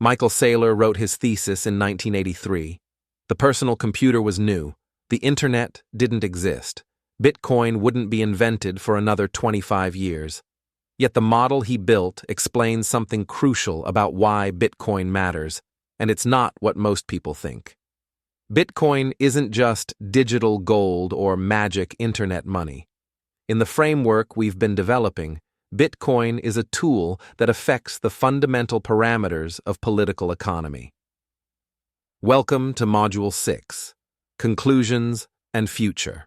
Michael Saylor wrote his thesis in 1983. The personal computer was new. The internet didn't exist. Bitcoin wouldn't be invented for another 25 years. Yet the model he built explains something crucial about why Bitcoin matters, and it's not what most people think. Bitcoin isn't just digital gold or magic internet money. In the framework we've been developing, Bitcoin is a tool that affects the fundamental parameters of political economy. Welcome to Module 6, Conclusions and Future.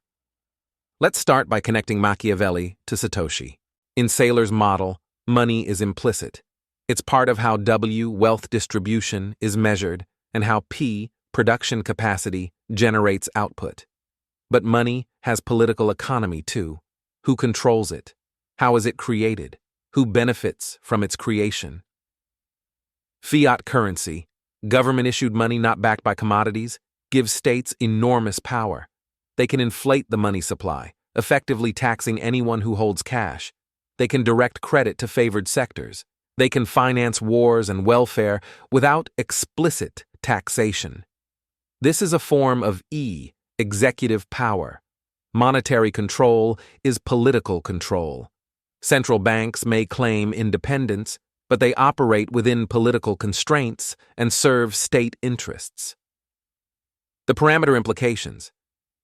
Let's start by connecting Machiavelli to Satoshi. In Saylor's model, money is implicit. It's part of how W, wealth distribution, is measured, and how P, production capacity, generates output. But money has political economy too. Who controls it? How is it created? Who benefits from its creation? Fiat currency, government-issued money not backed by commodities, gives states enormous power. They can inflate the money supply, effectively taxing anyone who holds cash. They can direct credit to favored sectors. They can finance wars and welfare without explicit taxation. This is a form of executive power. Monetary control is political control. Central banks may claim independence, but they operate within political constraints and serve state interests. The parameter implications.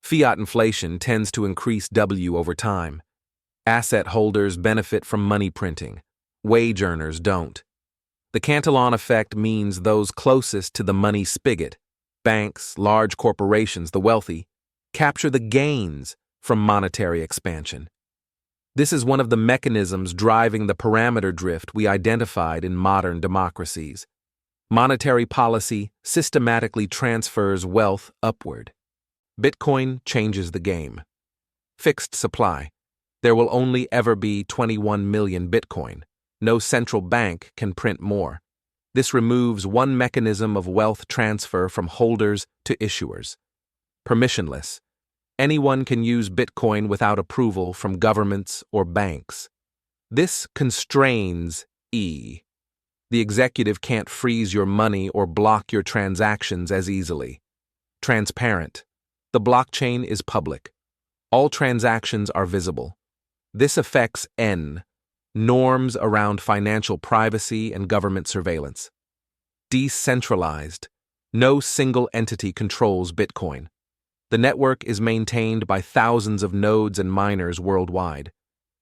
Fiat inflation tends to increase W over time. Asset holders benefit from money printing. Wage earners don't. The Cantillon effect means those closest to the money spigot, banks, large corporations, the wealthy, capture the gains from monetary expansion. This is one of the mechanisms driving the parameter drift we identified in modern democracies. Monetary policy systematically transfers wealth upward. Bitcoin changes the game. Fixed supply. There will only ever be 21 million Bitcoin. No central bank can print more. This removes one mechanism of wealth transfer from holders to issuers. Permissionless. Anyone can use Bitcoin without approval from governments or banks. This constrains The executive can't freeze your money or block your transactions as easily. Transparent. The blockchain is public. All transactions are visible. This affects norms around financial privacy and government surveillance. Decentralized. No single entity controls Bitcoin. The network is maintained by thousands of nodes and miners worldwide.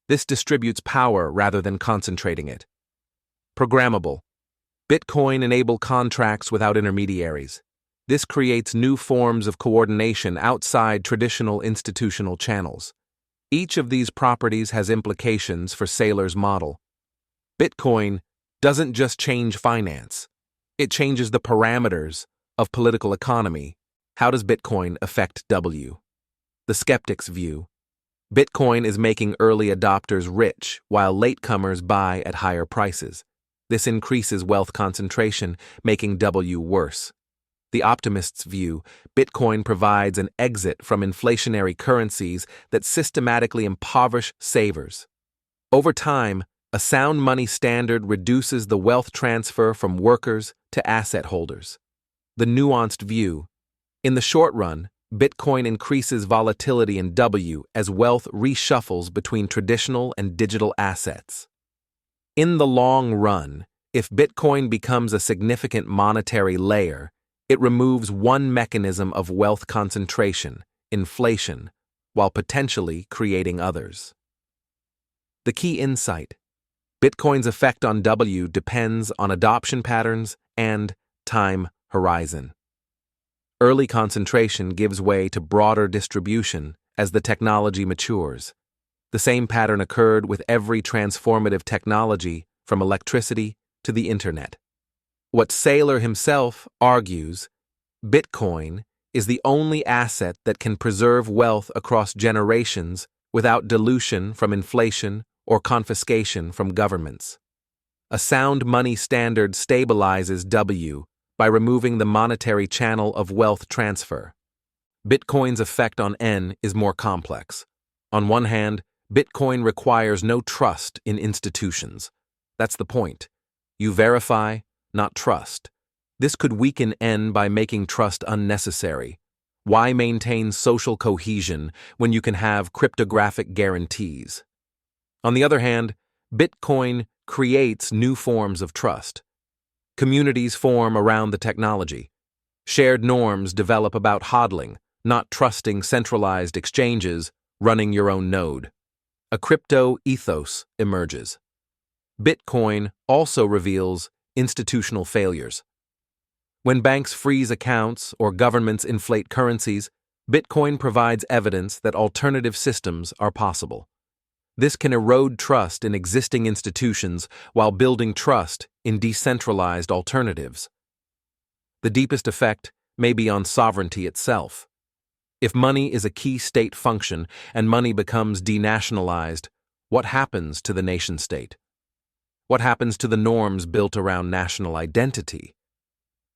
This distributes power rather than concentrating it. Programmable. Bitcoin enables contracts without intermediaries. This creates new forms of coordination outside traditional institutional channels. Each of these properties has implications for Saylor's model. Bitcoin doesn't just change finance. It changes the parameters of political economy. How does Bitcoin affect W? The skeptic's view. Bitcoin is making early adopters rich while latecomers buy at higher prices. This increases wealth concentration, making W worse. The optimist's view. Bitcoin provides an exit from inflationary currencies that systematically impoverish savers. Over time, a sound money standard reduces the wealth transfer from workers to asset holders. The nuanced view. In the short run, Bitcoin increases volatility in W as wealth reshuffles between traditional and digital assets. In the long run, if Bitcoin becomes a significant monetary layer, it removes one mechanism of wealth concentration, inflation, while potentially creating others. The key insight. Bitcoin's effect on W depends on adoption patterns and time horizon. Early concentration gives way to broader distribution as the technology matures. The same pattern occurred with every transformative technology from electricity to the internet. What Saylor himself argues, Bitcoin is the only asset that can preserve wealth across generations without dilution from inflation or confiscation from governments. A sound money standard stabilizes W by removing the monetary channel of wealth transfer. Bitcoin's effect on N is more complex. On one hand, Bitcoin requires no trust in institutions. That's the point. You verify, not trust. This could weaken N by making trust unnecessary. Why maintain social cohesion when you can have cryptographic guarantees? On the other hand, Bitcoin creates new forms of trust. Communities form around the technology. Shared norms develop about hodling, not trusting centralized exchanges, running your own node. A crypto ethos emerges. Bitcoin also reveals institutional failures. When banks freeze accounts or governments inflate currencies, Bitcoin provides evidence that alternative systems are possible. This can erode trust in existing institutions while building trust in decentralized alternatives. The deepest effect may be on sovereignty itself. If money is a key state function and money becomes denationalized, what happens to the nation-state? What happens to the norms built around national identity?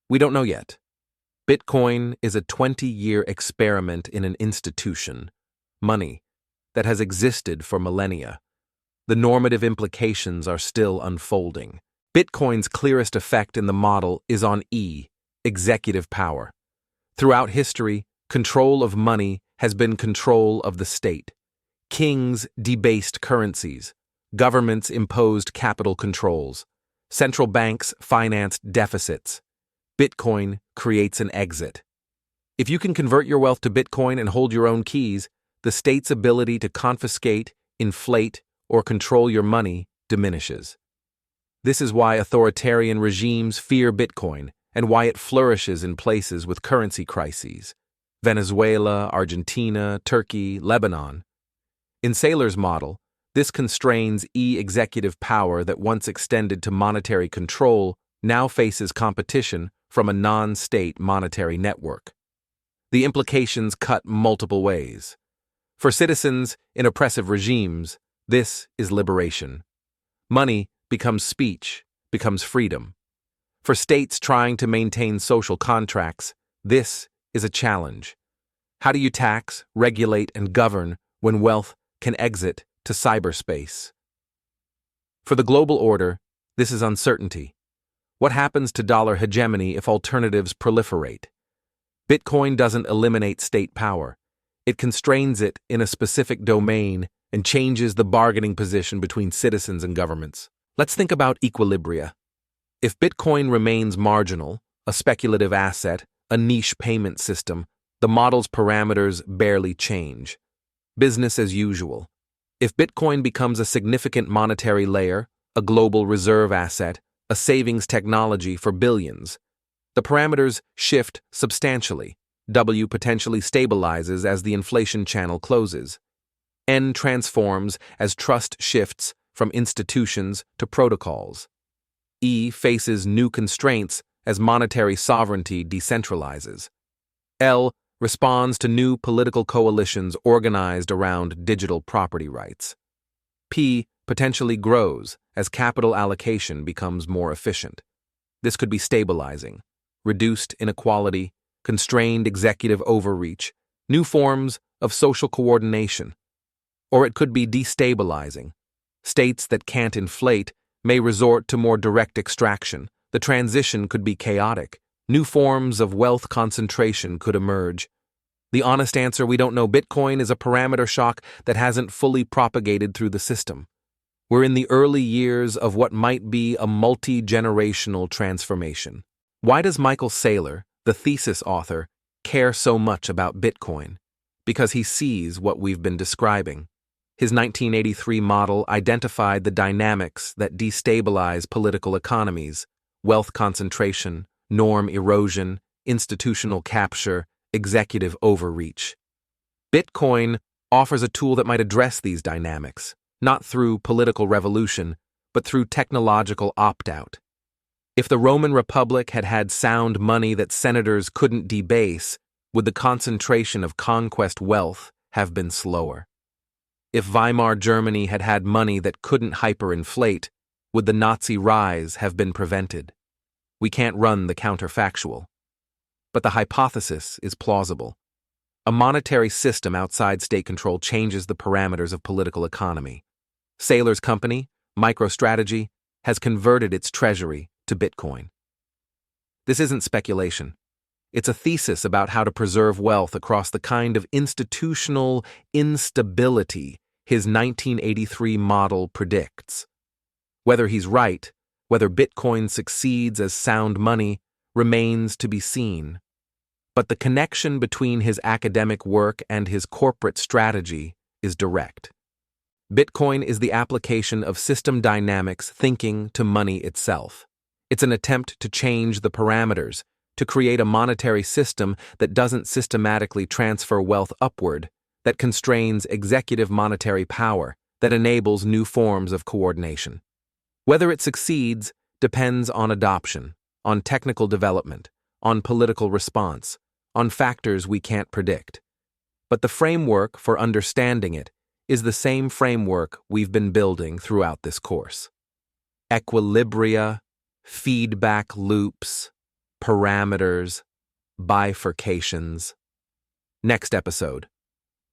We don't know yet. Bitcoin is a 20-year experiment in an institution, money, that has existed for millennia. The normative implications are still unfolding. Bitcoin's clearest effect in the model is on E, executive power. Throughout history, control of money has been control of the state. Kings debased currencies. Governments imposed capital controls. Central banks financed deficits. Bitcoin creates an exit. If you can convert your wealth to Bitcoin and hold your own keys, the state's ability to confiscate, inflate, or control your money diminishes. This is why authoritarian regimes fear Bitcoin and why it flourishes in places with currency crises: Venezuela, Argentina, Turkey, Lebanon. In Saylor's model, this constrains executive power that once extended to monetary control now faces competition from a non-state monetary network. The implications cut multiple ways. For citizens in oppressive regimes, this is liberation. Money becomes speech, becomes freedom. For states trying to maintain social contracts, this is a challenge. How do you tax, regulate, and govern when wealth can exit to cyberspace? For the global order, this is uncertainty. What happens to dollar hegemony if alternatives proliferate? Bitcoin doesn't eliminate state power. It constrains it in a specific domain and changes the bargaining position between citizens and governments. Let's think about equilibria. If Bitcoin remains marginal, a speculative asset, a niche payment system, the model's parameters barely change. Business as usual. If Bitcoin becomes a significant monetary layer, a global reserve asset, a savings technology for billions, the parameters shift substantially. W potentially stabilizes as the inflation channel closes. N transforms as trust shifts from institutions to protocols. E faces new constraints as monetary sovereignty decentralizes. L responds to new political coalitions organized around digital property rights. P potentially grows as capital allocation becomes more efficient. This could be stabilizing, reduced inequality, constrained executive overreach, new forms of social coordination. Or it could be destabilizing. States that can't inflate may resort to more direct extraction. The transition could be chaotic. New forms of wealth concentration could emerge. The honest answer: we don't know. Bitcoin is a parameter shock that hasn't fully propagated through the system. We're in the early years of what might be a multi-generational transformation. Why does Michael Saylor, the Thesis author, care so much about Bitcoin? Because he sees what we've been describing. His 1983 model identified the dynamics that destabilize political economies: wealth concentration, norm erosion, institutional capture, executive overreach. Bitcoin offers a tool that might address these dynamics, not through political revolution, but through technological opt-out. If the Roman Republic had had sound money that senators couldn't debase, would the concentration of conquest wealth have been slower? If Weimar Germany had had money that couldn't hyperinflate, would the Nazi rise have been prevented? We can't run the counterfactual. But the hypothesis is plausible. A monetary system outside state control changes the parameters of political economy. Saylor's company, MicroStrategy, has converted its treasury to Bitcoin. This isn't speculation. It's a thesis about how to preserve wealth across the kind of institutional instability his 1983 model predicts. Whether he's right, whether Bitcoin succeeds as sound money, remains to be seen. But the connection between his academic work and his corporate strategy is direct. Bitcoin is the application of system dynamics thinking to money itself. It's an attempt to change the parameters, to create a monetary system that doesn't systematically transfer wealth upward, that constrains executive monetary power, that enables new forms of coordination. Whether it succeeds depends on adoption, on technical development, on political response, on factors we can't predict. But the framework for understanding it is the same framework we've been building throughout this course. Equilibria, feedback loops, parameters, bifurcations. Next episode,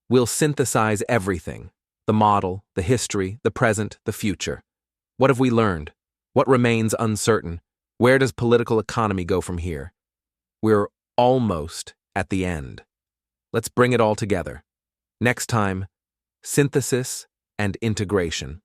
we'll synthesize everything: the model, the history, the present, the future. What have we learned? What remains uncertain? Where does political economy go from here? We're almost at the end. Let's bring it all together. Next time, synthesis and integration.